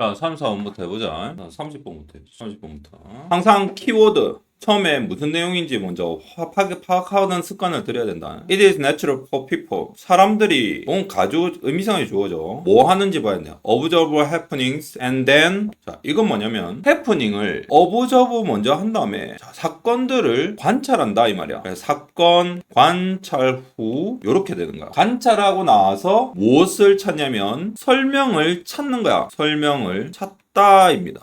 자, 3, 4번부터 해보자. 30번부터 해보자. 30번부터. 항상 키워드. 처음에 무슨 내용인지 먼저 파악하는 습관을 들여야 된다. It is natural for people. 사람들이 뭔가 아주 의미상이 주어져. 뭐 하는지 봐야 돼요. Observe happenings and then 자, 이건 뭐냐면 happening을 observe 먼저 한 다음에 자, 사건들을 관찰한다 이 말이야. 사건, 관찰 후 요렇게 되는 거야. 관찰하고 나서 무엇을 찾냐면 설명을 찾는 거야. 설명을 찾다입니다.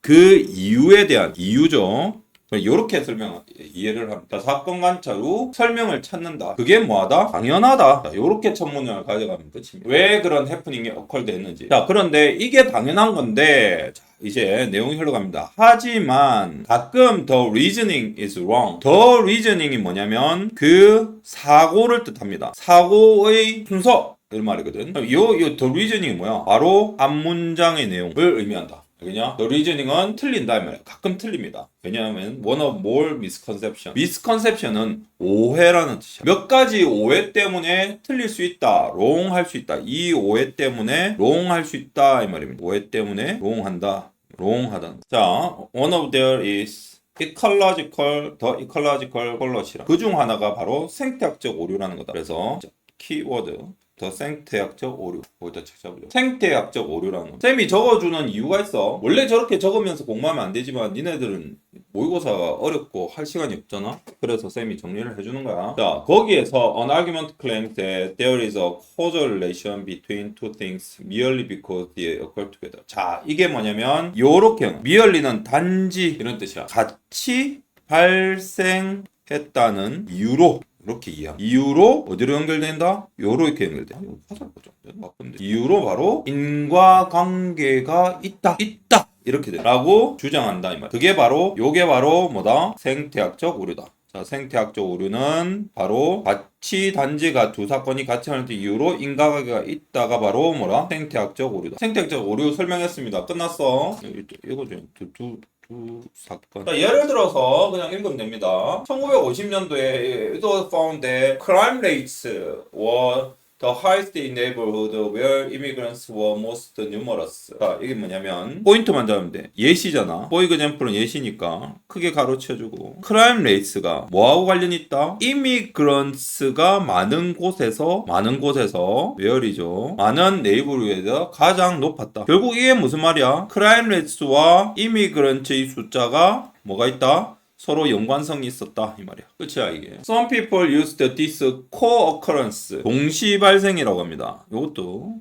그 이유에 대한 이유죠. 이렇게 이해를 합니다. 사건 관찰 후 설명을 찾는다. 그게 뭐하다? 당연하다. 이렇게 첫 문장을 가져가면 끝입니다. 왜 그런 해프닝이 occurred 했는지. 자, 그런데 이게 당연한 건데 자, 이제 내용이 흘러갑니다. 하지만 가끔 the reasoning is wrong. the reasoning이 뭐냐면 그 사고를 뜻합니다. 사고의 순서 이런 말이거든. 요 the reasoning이 뭐야? 바로 앞 문장의 내용을 의미한다. 왜냐? The reasoning은 틀린다 말이야. 가끔 틀립니다. 왜냐하면 one of more misconception. misconception은 오해라는 뜻이야. 몇 가지 오해 때문에 틀릴 수 있다. wrong 할 수 있다. 이 오해 때문에 wrong 할 수 있다 이 말입니다. 오해 때문에 wrong 한다. wrong 하다. 자, one of there is the ecological fallacy. 그중 하나가 바로 생태학적 오류라는 거다. 그래서 키워드 더 생태학적 오류. 거기다 찾아보죠. 생태학적 오류라는 거. 쌤이 적어주는 이유가 있어. 원래 저렇게 적으면서 공부하면 안 되지만 니네들은 모의고사가 어렵고 할 시간이 없잖아. 그래서 쌤이 정리를 해주는 거야. 자, 거기에서 an argument claims that there is a causal relation between two things merely because they occur together. 자, 이게 뭐냐면 요렇게 merely는 단지 이런 뜻이야. 같이 발생했다는 이유로 이렇게 이해합니다. 이유로 어디로 연결된다? 요렇게 연결돼. 이유로 바로 인과관계가 있다. 이렇게 돼. 라고 주장한다 이 말. 그게 바로 요게 바로 뭐다? 생태학적 오류다. 자, 생태학적 오류는 바로 같이 단지가 두 사건이 같이 하는 이유로 인과관계가 있다가 바로 뭐라? 생태학적 오류다. 생태학적 오류 설명했습니다. 끝났어. 이거 두 사건. 자, 예를 들어서 그냥 읽으면 됩니다. 1950년도에 it was found that crime rates were the highest in neighborhood where immigrants were most numerous. 자, 이게 뭐냐면 포인트만 잡으면 돼. 예시잖아. for example은 예시니까 크게 가로쳐주고 crime rates가 뭐하고 관련이 있다? immigrants가 많은 곳에서 where이죠. 많은 네이버후드에서 가장 높았다. 결국 이게 무슨 말이야? crime rates와 immigrant의 숫자가 뭐가 있다? 서로 연관성이 있었다 이 말이야. 끝이야 이게. Some people used this co-occurrence 동시 발생이라고 합니다. 이것도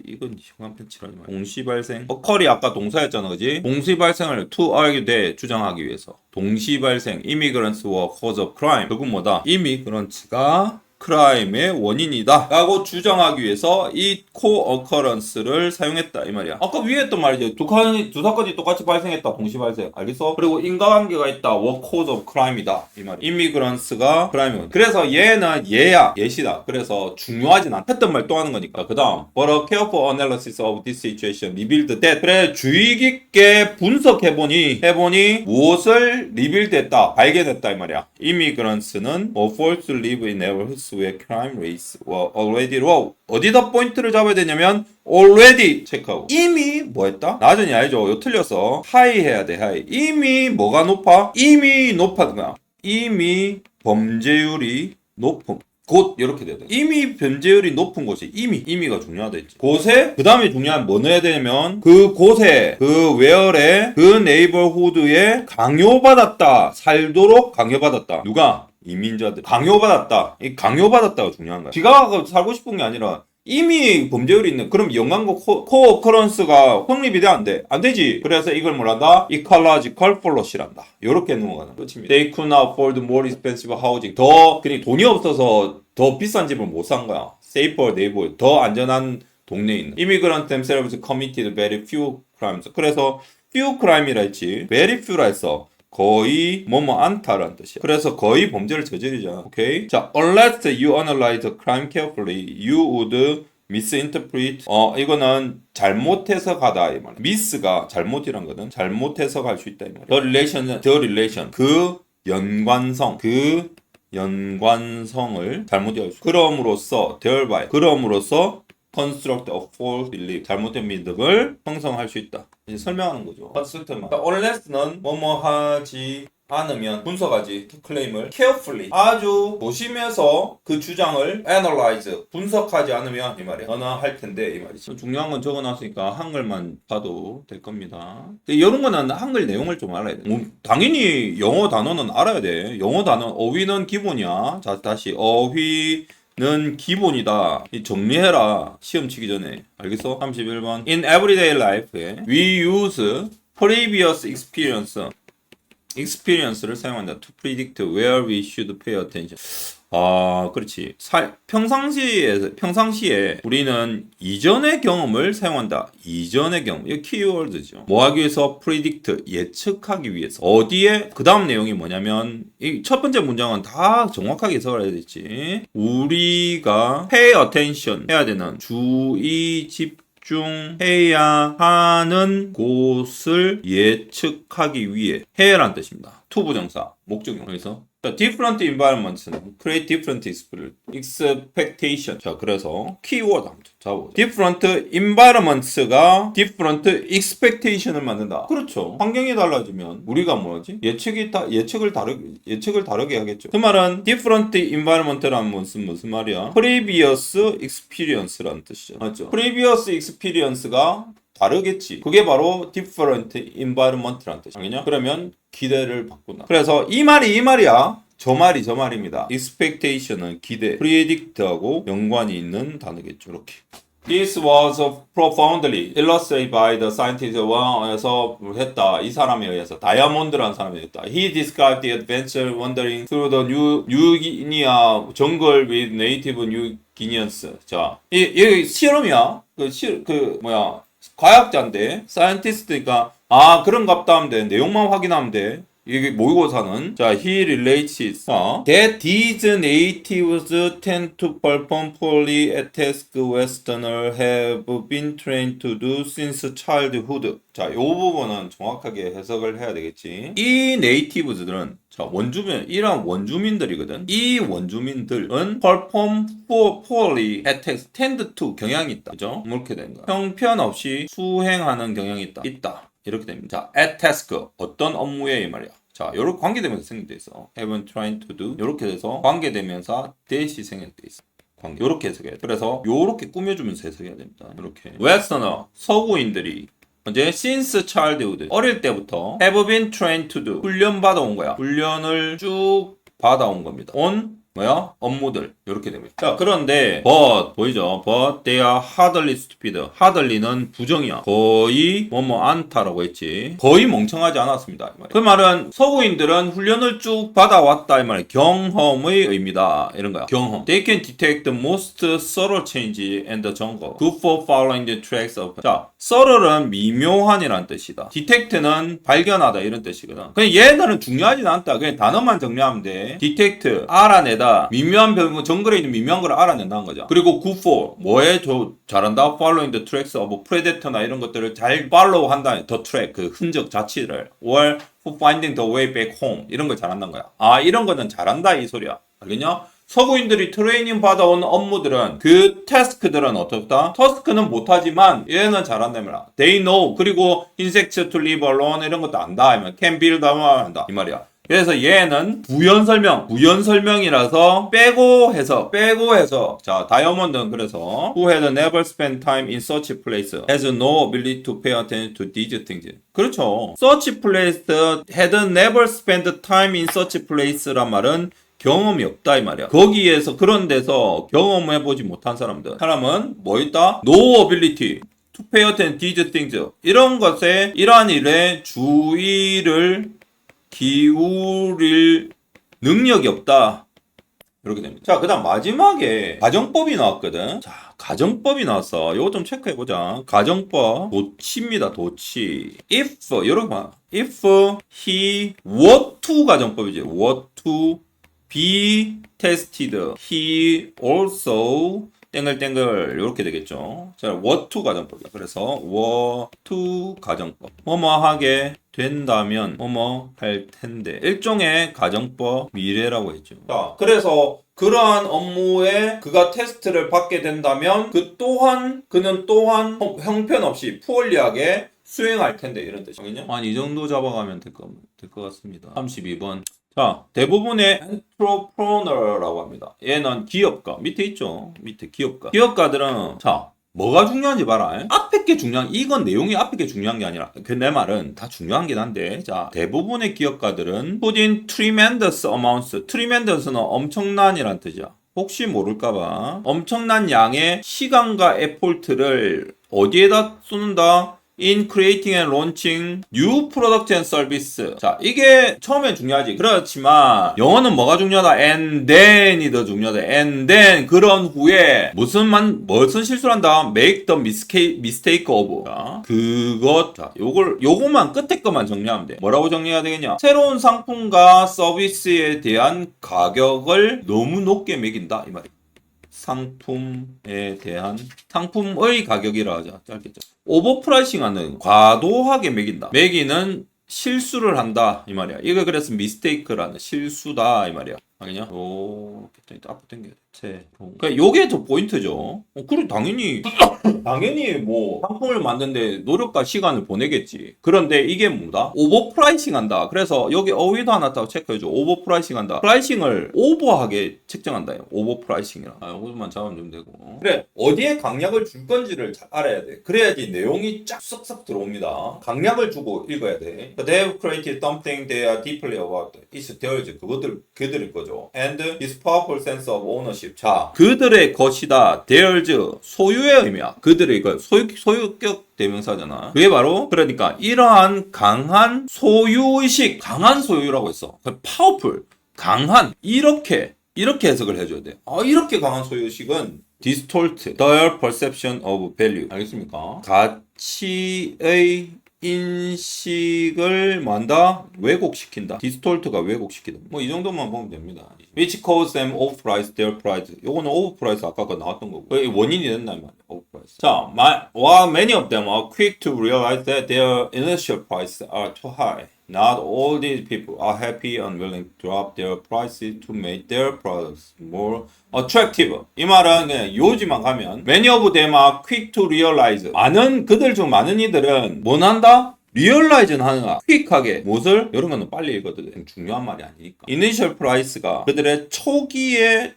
이건 시간 편치라지 말. 동시 발생. occur이 아까 동사였잖아, 그지? 동시 발생을 to argue 돼 주장하기 위해서. 동시 발생. Immigrants were cause of crime. 결국 뭐다? Immigrants가 크라임의 원인이다 라고 주장하기 위해서 이 co-occurrence를 사용했다 이 말이야. 아까 위에 했던 말이죠. 두 사건이 똑같이 발생했다. 동시 발생. 알겠어? 그리고 인과관계가 있다. were cause of crime이다 이 말이야. immigrants가 크라임이거든. 그래서 얘는 예시다. 그래서 중요하진 않다. 했던 말 또 하는 거니까. 그 다음 But a careful analysis of this situation revealed that 그래 주의 깊게 분석해보니 무엇을 리빌드했다. 발견했다 이 말이야. immigrants는 forced to live in neighborhoods where crime rates were already low. 어디다 포인트를 잡아야 되냐면 already 체크하고 이미 뭐 했다? 낮은이 아니죠. 이거 틀렸어. high 해야 돼. high. 이미 뭐가 높아? 이미 높았던 거야. 이미 범죄율이 높음. 곧 이렇게 돼야 돼. 이미 범죄율이 높은 곳이 이미가 중요하다 했지. 곳에 그 다음에 중요한 뭐 넣어야 되냐면 그 곳에 그 where에 그 네이버후드에 강요받았다. 살도록 강요받았다. 누가? 이민자들. 강요받았다. 이 강요받았다가 중요한 거야. 지가 살고 싶은 게 아니라 이미 범죄율이 있는 그럼 연관과 코어커런스가 성립이 돼 안 돼? 안 되지. 그래서 이걸 뭐란다? ecological fallacy란다. 요렇게 넘어가는 끝입니다. They could not afford more expensive housing. 그냥 돈이 없어서 더 비싼 집을 못 산 거야. safer neighborhood. 더 안전한 동네에 있는. Immigrants themselves committed very few crimes. 그래서 few crime이라 했지. very few라 했어. 거의 않다라는 뜻이야. 그래서 거의 범죄를 저지르잖아. 오케이? 자, unless you analyze the crime carefully, you would misinterpret. 이거는 잘못 해석하다 이 말이야. miss가 잘못이란 거든. 잘못 해석할 수 있다 이 말이야. the relation. 그 연관성을 잘못 이해할 수. 그럼으로써 construct a false belief. 잘못된 믿음을 형성할 수 있다. 이제 설명하는 거죠. construct만. unless는 뭐뭐 하지 않으면 분석하지 클레임을 carefully 아주 보시면서 그 주장을 analyze 분석하지 않으면 이 말이야 너는 할 텐데 이 말이지. 중요한 건 적어놨으니까 한글만 봐도 될 겁니다. 이런 거는 한글 내용을 좀 알아야 돼. 당연히 영어 단어는 알아야 돼. 영어 단어 어휘는 기본이야. 자 다시 어휘는 기본이다. 정리해라. 시험 치기 전에. 알겠어? 31번. In everyday life, we use previous experience를 사용한다. To predict where we should pay attention. 아, 그렇지. 평상시에 우리는 이전의 경험을 사용한다. 이전의 경험. 이거 키워드죠. 뭐 하기 위해서? predict, 예측하기 위해서. 어디에? 그 다음 내용이 뭐냐면, 이 첫 번째 문장은 다 정확하게 해석을 해야 되지. 우리가 pay attention 해야 되는 주의 집중해야 하는 곳을 예측하기 위해 해라는 뜻입니다. to 부정사, 목적용. 그래서 different environments는 create different expectation. 자, 그래서 키워드 한번 잡아보자. different environments가 different expectation을 만든다. 그렇죠. 환경이 달라지면 우리가 뭐지? 예측을 다르게 하겠죠. 그 말은 different environment라는 무슨 말이야? previous experience라는 뜻이죠. 맞죠? previous experience가 다르겠지. 그게 바로 different environment라는 뜻이야. 그러면 기대를 바꾼다. 그래서 이 말이야. 저 말입니다. expectation은 기대, predict하고 연관이 있는 단어겠죠. 이렇게. This was profoundly illustrated by the scientist 에서 했다. 이 사람에 의해서 다이아몬드라는 사람이 했다. He described the adventure wandering through the New Guinea jungle with native New Guineans. 자, 이 실험이야. 과학자인데, 사이언티스트니까, 그런갑다 하면 돼. 내용만 확인하면 돼. 이게 모의고사는. 자, he relates that these natives tend to perform poorly at tasks Westerners have been trained to do since childhood. 자, 요 부분은 정확하게 해석을 해야 되겠지. 이 native들은 자, 이런 원주민들이거든. 이 원주민들은 perform poorly at tasks, tend to 경향이 있다. 그죠? 이렇게 되는 거야. 형편없이 수행하는 경향이 있다. 이렇게 됩니다. 자, at task, 어떤 업무에 이 말이야. 자, 요렇게 관계대명사 생략돼 있어. haven't tried to do. 요렇게 돼서 관계대명사 대시 생략돼 있어. 요렇게 해석해야 돼. 그래서 요렇게 꾸며주면서 해석해야 됩니다. 요렇게. 웨스터너, 서구인들이 이제 since childhood, 어릴 때부터 have been trained to do, 훈련 받아온 거야. 훈련을 쭉 받아온 겁니다. 업무들. 이렇게 됩니다. 자, 그런데 보이죠? But they are hardly stupid. hardly는 부정이야. 거의 않다라고 했지. 거의 멍청하지 않았습니다. 그 말은 서구인들은 훈련을 쭉 받아왔다 이 말이야. 경험의 의미다. 이런 거야. 경험. They can detect the most subtle change in the jungle. Good for following the tracks of. 자, subtle은 미묘한이라는 뜻이다. detect는 발견하다 이런 뜻이거든. 그냥 얘들은 중요하진 않다. 그냥 단어만 정리하면 돼. detect, 알아내다. 미묘한 정글에 있는 미묘한 걸 알아낸다는 거죠. 그리고 good for, 뭐에 잘한다? following the tracks of predator나 이런 것들을 잘 follow 한다. the track, 그 흔적 자체를. or for finding the way back home. 이런 걸 잘한다는 거야. 이런 거는 잘한다 이 소리야. 알겠냐? 서구인들이 트레이닝 받아온 업무들은 그 태스크들은 어떻다? 터스크는 못하지만 얘는 잘한다며. They know. 그리고 insects to live alone 이런 것도 안다. can build 한다. 이 말이야. 그래서 얘는 부연 설명이라서 빼고 해서 자, 다이아몬드는 그래서 who had never spent time in such a place has no ability to pay attention to these things. 그렇죠. such place had never spent time in such a place란 말은 경험이 없다 이 말이야. 거기에서 그런 데서 경험해보지 못한 사람은 뭐 있다? no ability to pay attention to these things. 이런 것에 이러한 일에 주의를 기울일 능력이 없다. 이렇게 됩니다. 자, 그 다음 마지막에 가정법이 나왔거든. 자, 가정법이 나왔어. 이거 좀 체크해보자. 가정법. 도치입니다. 도치. if, 이렇게 봐. if he were to 가정법이지. were to be tested. he also 땡글땡글 이렇게 되겠죠. 자, were to 가정법이야. 그래서 were to 가정법. 뭐뭐 하게 된다면 뭐뭐 할 텐데 일종의 가정법 미래라고 했죠. 자, 그래서 그러한 업무에 그가 테스트를 받게 된다면 그는 또한 형편없이 푸얼리하게 수행할 텐데 이런 뜻이거든요. 한 이 정도 잡아가면 될 것 같습니다. 32번. 자, 대부분의 엔트로프로너라고 합니다. 얘는 기업가. 밑에 있죠? 밑에 기업가. 기업가들은 자, 뭐가 중요한지 봐라. 앞에 게 이건 내용이 앞에 게 중요한 게 아니라, 내 말은 다 중요한긴 한데, 자, 대부분의 기업가들은 put in tremendous amounts. tremendous는 엄청난이란 뜻이야. 혹시 모를까봐 엄청난 양의 시간과 에포트를 어디에다 쏟는다? in creating and launching new product and service. 자, 이게 처음엔 중요하지. 그렇지만 영어는 뭐가 중요하다? and then이 더 중요하다. and then 그런 후에 무슨 실수를 한다? make the mistake of. 자, 자, 요거만 끝에 것만 정리하면 돼. 뭐라고 정리해야 되겠냐? 새로운 상품과 서비스에 대한 가격을 너무 높게 매긴다 이 말이야. 상품의 가격이라 하자. 짧겠죠. 오버프라이싱하는 과도하게 매긴다. 매기는 실수를 한다 이 말이야. 이거 그래서 미스테이크라는 실수다 이 말이야. 알겠냐? 이렇게 앞으로 당겨야 돼. 그러니까 요게 더 포인트죠. 그래 당연히 뭐 상품을 만드는데 노력과 시간을 보내겠지. 그런데 이게 뭐다? 오버프라이싱한다. 그래서 여기 어휘도 하나 딱 체크해줘. 오버프라이싱한다. 프라이싱을 오버하게 책정한다. 오버프라이싱이라. 요것만 잡으면 되고. 그래 어디에 강약을 줄 건지를 잘 알아야 돼. 그래야지 내용이 쫙 쏙쏙 들어옵니다. 강약을 주고 읽어야 돼. They have created something they are deeply about. It's theirs. 그들의 거죠. And this powerful sense of ownership. 자, 그들의 것이다. theirs. 소유의 의미야. 그들의 것. 소유격 대명사잖아. 그게 바로 그러니까 이러한 강한 소유의식. 강한 소유라고 했어. powerful. 강한. 이렇게 해석을 해줘야 돼. 이렇게 강한 소유의식은 distort their perception of value. 알겠습니까? 가치의 인식을 왜곡시킨다. distort가 왜곡시키다. 뭐 이 정도만 보면 됩니다. Which cause them overprice their price. 요거는 overprice 아까 나왔던 거고. 원인이 된다는 말이야. overprice. 자, while many of them are quick to realize that their initial prices are too high. Not all these people are happy and willing to drop their prices to make their products more attractive. 이 말은 그냥 요지만 가면 many of them are quick to realize. 그들 중 많은 이들은 뭐 한다? 리얼라이즈는 하는가? 퀵하게 무엇을? 이런 거는 빨리 읽어도 중요한 말이 아니니까. 이니셜 프라이스가 그들의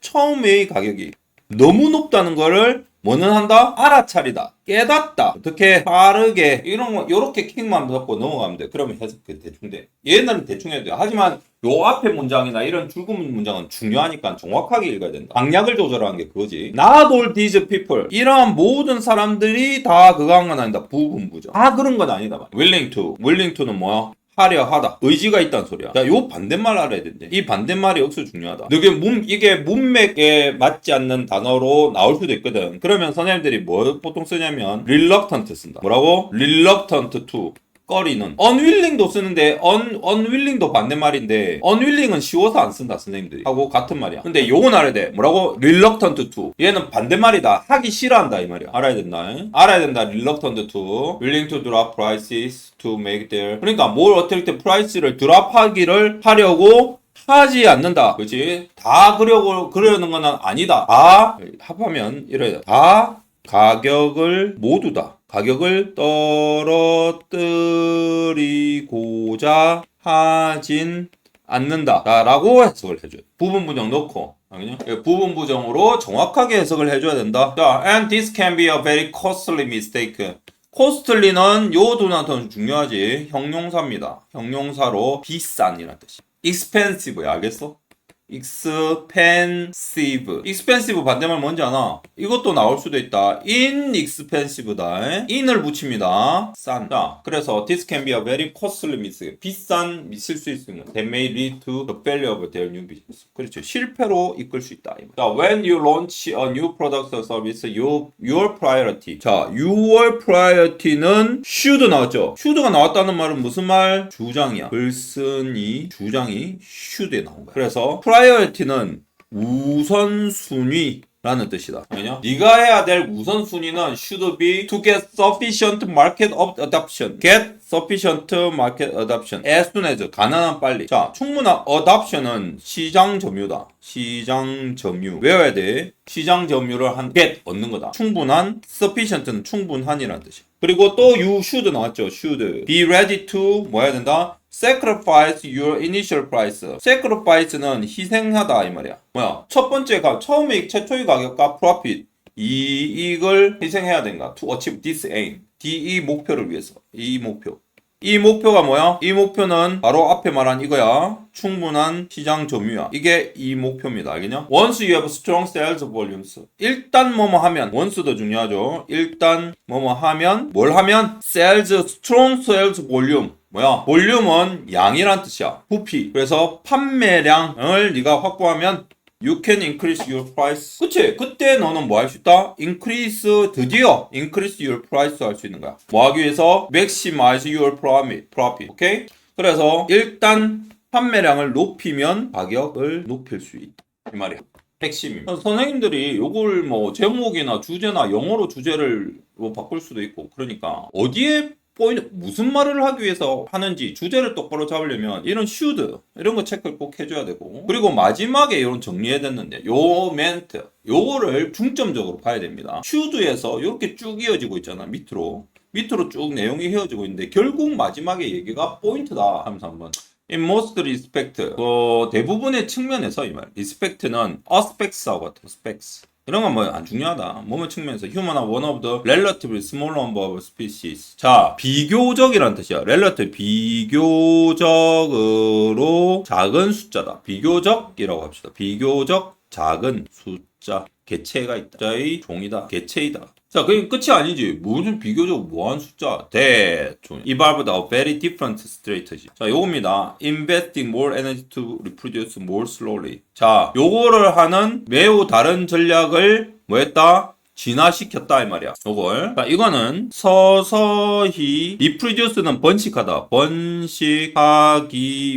처음의 가격이 너무 높다는 거를 뭐는 한다? 알아차리다. 깨닫다. 어떻게 빠르게 요렇게 킥만 잡고 넘어가면 돼. 그러면 해석 대충 돼. 얘는 대충 해도 돼. 하지만 요 앞에 문장이나 이런 줄금 문장은 중요하니까 정확하게 읽어야 된다. 강약을 조절하는 게 그거지. Not all these people. 이러한 모든 사람들이 다 그거 한 건 아니다. 부분부죠. 그런 건 아니다. willing to는 뭐야? 하려 하다. 의지가 있다는 소리야. 자, 요 반대말 알아야 된대. 이 반대말이 역시 중요하다. 이게 문맥에 맞지 않는 단어로 나올 수도 있거든. 그러면 선생님들이 뭐 보통 쓰냐면 reluctant 쓴다. 뭐라고? reluctant to. 꺼리는. unwilling도 쓰는데 unwilling도 반대말인데 unwilling은 쉬워서 안 쓴다 선생님들이 하고 같은 말이야. 근데 요건 알아야 돼. 뭐라고? reluctant to. 얘는 반대말이다. 하기 싫어한다 이 말이야. 알아야 된다. reluctant to. willing to drop prices to make their. 그러니까 어떻게 프라이스를 드랍하기를 하려고 하지 않는다. 그렇지? 다 그러는 건 아니다. 다 합하면 이래야 다 가격을 떨어뜨리고자 하진 않는다 라고 해석을 해줘요. 부분부정 넣고 부분부정으로 정확하게 해석을 해줘야 된다. 자, and this can be a very costly mistake. costly는 요 두나터는 중요하지. 형용사입니다. 형용사로 비싼이라는 뜻이. expensive야. 알겠어? expensive 반대말 뭔지 아나? 이것도 나올 수도 있다. inexpensive다. in을 붙입니다. 싼. 자, 그래서 this can be a very costly mistake. 비싼 실수일 수 있는. That may lead to the failure of their new business. 그렇죠. 실패로 이끌 수 있다. 자, when you launch a new product or service, your priority. 자, your priority는 should 나왔죠. should가 나왔다는 말은 무슨 말? 주장이야. 글쓴이 주장이 should에 나온 거야. 그래서 priority는 우선순위라는 라는 뜻이다. 아니냐? 네가 해야 될 우선순위는 should be to get sufficient market adoption. get sufficient market adoption. as soon as. 가능한 빨리. 자, 충분한 adoption은 시장 점유다. 시장 점유. 외워야 돼. 시장 점유를 get 얻는 거다. 충분한 sufficient는 충분한이라는 뜻이야. 그리고 또 you should 나왔죠. should. be ready to 뭐 해야 된다? sacrifice your initial price. sacrifice는 희생하다 이 말이야. 뭐야? 첫 번째 처음에 최초의 가격과 profit 이익을 희생해야 된다. to achieve this aim. 이 목표를 위해서. 이 목표. 이 목표가 뭐야? 이 목표는 바로 앞에 말한 이거야. 충분한 시장 점유야. 이게 이 목표입니다. 알겠냐? Once you have strong sales volumes. 일단 뭐뭐 하면 once도 중요하죠. 일단 뭐뭐 하면 뭘 하면? sales, strong sales volume. 뭐야? 볼륨은 양이란 뜻이야. 부피. 그래서 판매량을 네가 확보하면 You can increase your price. 그치? 그때 너는 뭐 할 수 있다? 드디어 increase your price 할 수 있는 거야. 뭐 하기 위해서? maximize your profit. 오케이? 그래서 일단 판매량을 높이면 가격을 높일 수 있다. 이 말이야. 핵심입니다. 선생님들이 요걸 뭐 제목이나 주제나 영어로 주제를 뭐 바꿀 수도 있고 그러니까 어디에 포인트, 무슨 말을 하기 위해서 하는지 주제를 똑바로 잡으려면 이런 should 이런 거 체크를 꼭 해줘야 되고 그리고 마지막에 이런 정리해야 되는데 요 멘트 요거를 중점적으로 봐야 됩니다. should에서 이렇게 쭉 이어지고 있잖아. 밑으로 쭉 내용이 이어지고 있는데 결국 마지막에 얘기가 포인트다 하면서 한번 In most respect 대부분의 측면에서 이 말 respect는 aspects하고 같은 specs 이런 건 뭐 안 중요하다. 뭐뭐 측면에서 human are one of the relatively small number of species. 자, 비교적이라는 뜻이야. relative 비교적으로 작은 숫자다. 비교적이라고 합시다. 비교적 작은 숫자. 개체가 있다. 숫자의 종이다. 개체이다. 자, 그게 끝이 아니지. 무슨 비교적 무한 숫자. evolved a very different strategy. 자, 요겁니다. Investing more energy to reproduce more slowly. 자, 요거를 하는 매우 다른 전략을 뭐 했다? 진화시켰다 이 말이야. 요걸. 자, 이거는 서서히 reproduce는 번식하다. 번식하기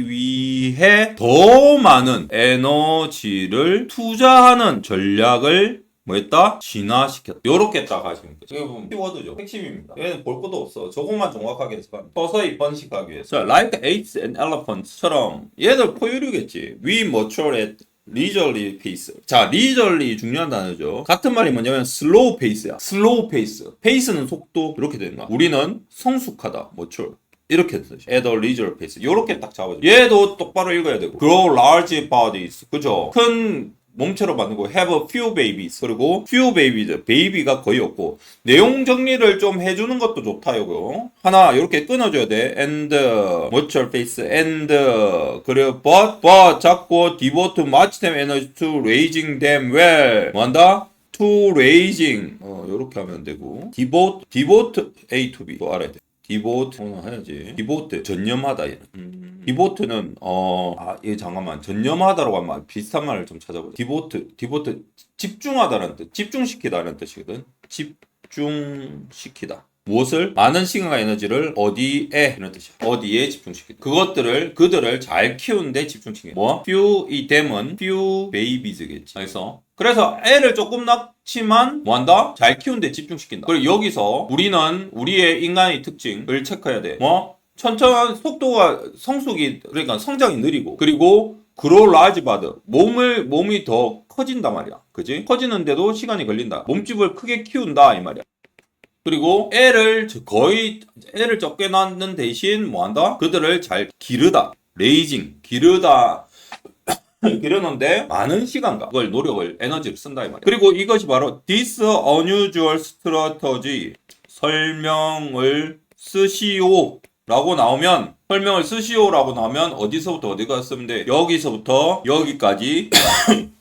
위해 더 많은 에너지를 투자하는 전략을 뭐 했다? 진화시켰다. 요렇게 딱 하시면 돼요. 이거 보면 키워드죠. 핵심입니다. 얘는 볼 것도 없어. 저것만 정확하게 해서 서서히 번식하기 위해서. 자, like apes and elephants처럼 얘들 포유류겠지. We mature at leisurely pace. 자, leisurely 중요한 단어죠. 같은 말이 뭐냐면 slow pace야. slow pace. pace는 속도 이렇게 되는 거야. 우리는 성숙하다. mature. 이렇게 뜻이. at a leisure pace. 요렇게 딱 잡아줘. 얘도 똑바로 읽어야 되고. grow large bodies. 그죠? 큰 몸체로 만들고 have a few babies. 그리고 few babies. 베이비가 거의 없고. 내용 정리를 좀 해주는 것도 좋다, 요거. 하나, 요렇게 끊어줘야 돼. and, mature face, and, 그리고 but, 자꾸 devote much time energy to raising them well. 뭐 한다? to raising. 요렇게 하면 되고. devote A to B. 또 알아야 돼. devote 해야지. devote 전념하다 얘는. devote는 이거 잠깐만 전념하다라고 하면 비슷한 말을 좀 찾아보자. devote 집중하다라는 뜻, 집중시키다라는 뜻이거든. 집중시키다. 무엇을? 많은 시간과 에너지를 어디에 이런 뜻이야. 어디에 집중시키다. 그들을 잘 키우는데 집중시키다. 뭐? few 이 them은 few babies겠지. 그래서 애를 조금 낳지만 뭐한다? 잘 키우는데 집중시킨다. 그리고 여기서 우리는 우리의 인간의 특징을 체크해야 돼. 뭐? 천천한 속도가 그러니까 성장이 느리고 그리고 grow large body 몸이 더 커진단 말이야. 그지? 커지는데도 시간이 걸린다. 몸집을 크게 키운다 이 말이야. 그리고 애를 적게 낳는 대신 뭐한다? 그들을 잘 기르다. 레이징 기르다. 기르는데 많은 시간과 그걸 노력을 에너지를 쓴다 이 말이야. 그리고 이것이 바로 this unusual strategy 설명을 쓰시오라고 나오면 어디서부터 어디가 쓰면 돼? 여기서부터 여기까지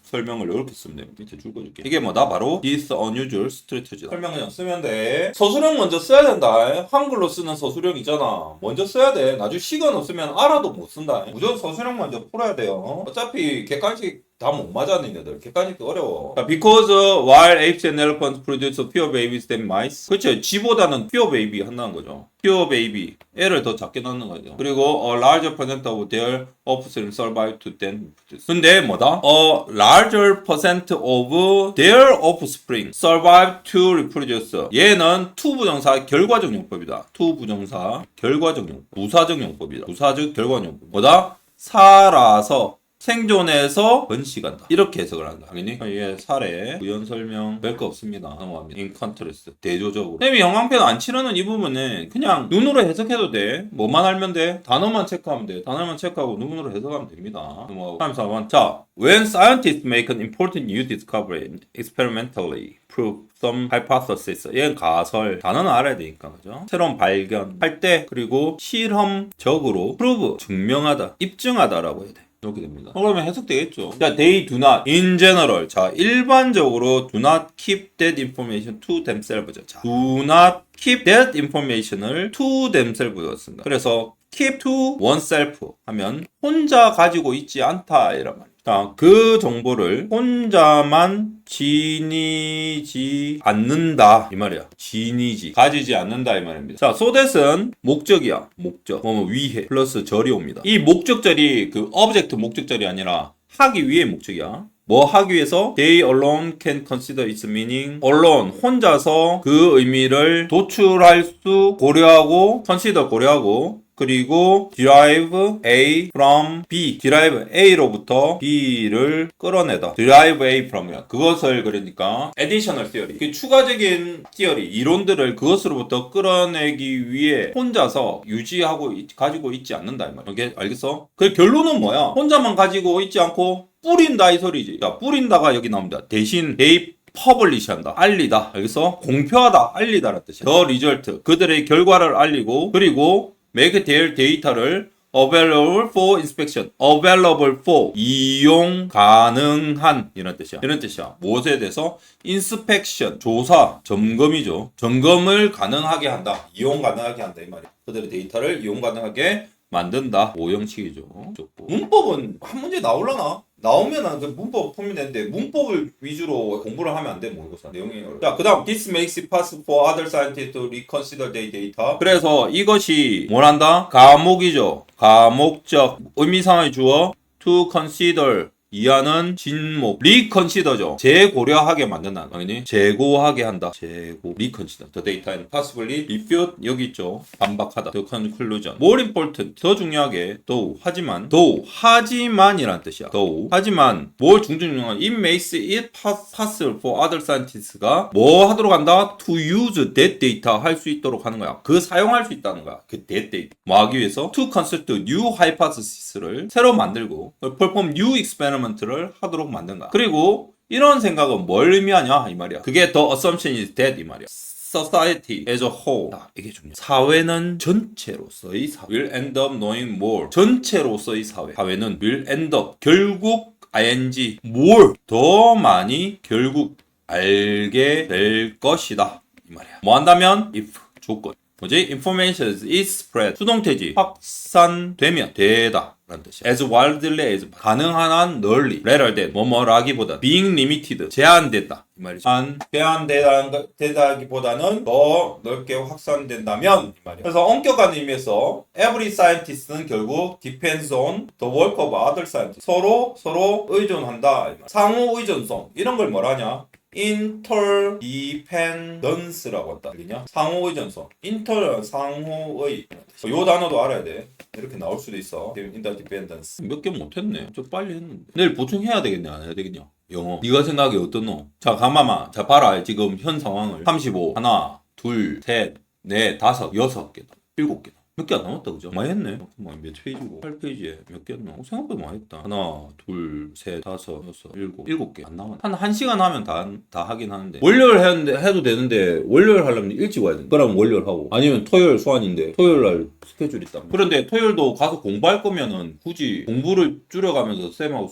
설명을 이렇게 쓰면 됩니다. 밑에 줄 거줄게. 이게 뭐다? 바로 this unusual strategy. 설명 그냥 쓰면 돼. 서술형 먼저 써야 된다. 한글로 쓰는 서술형 있잖아. 먼저 써야 돼. 나중에 시간 없으면 알아도 못 쓴다. 무조건 서술형 먼저 풀어야 돼요. 어차피 객관식 다 못 맞았는 애들 객관식도 어려워. Because while apes and elephants produce fewer babies than mice. 그렇죠. 쥐보다는 fewer baby 한다는 거죠. fewer baby. 애를 더 작게 낳는 거죠. 그리고 a larger percent of their offspring survive to then produce. 근데 뭐다? A larger percent of their offspring survive to reproduce. 얘는 to 부정사 결과적 용법이다. to 부정사 결과적 용법. 부사적 용법이다. 부사적 결과적 용법. 뭐다? 살아서 생존해서 번식한다. 이렇게 해석을 한다. 당연히 이게 사례, 부연 설명 별 거 없습니다. 넘어갑니다. in contrast 대조적으로. 쌤이 영광펜 안 치르는 이 부분은 그냥 눈으로 해석해도 돼. 뭐만 알면 돼. 단어만 체크하면 돼. 단어만 체크하고 눈으로 해석하면 됩니다. 넘어가고. 다음 4번. 자, when scientists make an important new discovery and experimentally prove some hypothesis. 얘는 가설. 단어는 알아야 되니까. 그죠? 새로운 발견 할 때 그리고 실험적으로 prove 증명하다, 입증하다라고 해야 돼. 이렇게 됩니다. 그러면 해석되겠죠. 자, they do not, in general. 자, 일반적으로 do not keep that information to themselves. 자, do not keep that information을 to themselves였습니다. 그래서 keep to oneself 하면 혼자 가지고 있지 않다 이란 말이에요. 자, 그 정보를 혼자만 지니지 않는다 이 말이야. 지니지 가지지 않는다 이 말입니다. 자, so that은 목적이야. 목적 위해 플러스 절이 옵니다. 이 목적절이 그 object 목적절이 아니라 하기 위해 목적이야. 뭐 하기 위해서 they alone can consider its meaning. alone 혼자서 그 의미를 도출할 수 고려하고 consider 고려하고 그리고 derive A from B. derive A로부터 B를 끌어내다. derive A from이야. 그것을 그러니까 additional theory. 그 추가적인 theory, 이론들을 그것으로부터 끌어내기 위해 혼자서 유지하고 가지고 있지 않는다 이 말이야. 오케이? 알겠어? 그 결론은 뭐야? 혼자만 가지고 있지 않고 뿌린다 이 소리지. 야, 뿌린다가 여기 나옵니다. 대신 they 퍼블리시 한다. 알리다. 알겠어? 공표하다. 알리다라는 뜻이야. the result. 그들의 결과를 알리고 그리고 make their data를 available for inspection. available for 이용 가능한 이런 뜻이야. 이런 뜻이야. 무엇에 대해서? inspection 조사, 점검이죠. 점검을 가능하게 한다. 이용 가능하게 한다 이 말이야. 그들의 데이터를 이용 가능하게 만든다. 오형식이죠. 문법은 한 문제 나올라나? 나오면 그 문법 풀면 되는데 문법을 위주로 공부를 하면 안 돼. 뭐 이거 내용이 어려워. 자, 그다음 this makes it possible for other scientists to reconsider their data. 그래서 이것이 뭐란다? 가목이죠. 가목적 의미상의 주어 to consider 이하는 진목 reconsider죠. 재고려하게 만든다. 당연히 재고하게 한다. 재고 reconsider the data and possibly refute 여기 있죠. 반박하다. the conclusion. more important 더 중요하게 하지만이란 뜻이야. 하지만 뭘 중요한 it makes it possible for other scientists가 뭐 하도록 한다? to use that data 할 수 있도록 하는 거야. 그 사용할 수 있다는 거야. 그 that data 뭐 하기 위해서 to construct new hypothesis를 새로 만들고 perform new experiment 를 하도록 만든다. 그리고 이런 생각은 뭘 의미하냐 이 말이야. 그게 the assumption is that 이 말이야. society as a whole. 이게 중요해. 사회는 전체로서의 사회. will end up knowing more. 전체로서의 사회. 사회는 will end up 결국 ing more 더 많이 결국 알게 될 것이다 이 말이야. 뭐 한다면 if 조건. 뭐지? information is spread. 수동태지. 확산되면 되다. 라는 뜻이야. as widely as 가능한 한 널리 rather than 뭐뭐라기보다 being limited 제한된다 이 말이죠. 제한되다기보다는 더 넓게 확산된다면 이 말이야. 그래서 엄격한 의미에서 every scientist는 결국 depends on the work of other scientists. 서로 의존한다. 상호 의존성 이런 걸 뭐라냐? interdependence라고 한다. 알겠냐? 상호 의존성. 상호의. 요 단어도 알아야 돼. 이렇게 나올 수도 있어. interdependence. 몇 개 못했네. 좀 빨리 했는데. 내일 보충해야 되겠네, 안 해야 되겠냐? 영어. 네가 생각이 어떻노? 자, 가만만. 자, 봐라. 지금 현 상황을. 35. 하나, 둘, 셋, 넷, 다섯, 여섯 개다. 일곱 개다. 몇 개 안 남았다, 그죠? 많이 했네. 몇 페이지고? 8페이지에 몇 개 했나? 생각보다 많이 했다. 하나, 둘, 셋, 다섯, 여섯, 일곱 개 안 남았네. 한 1시간 하면 다 하긴 하는데. 월요일 해도 되는데, 월요일 하려면 일찍 와야 돼. 그럼 월요일 하고. 아니면 토요일 수환인데, 토요일 날 스케줄 있다. 그런데 토요일도 가서 공부할 거면은 굳이 공부를 줄여가면서 쌤하고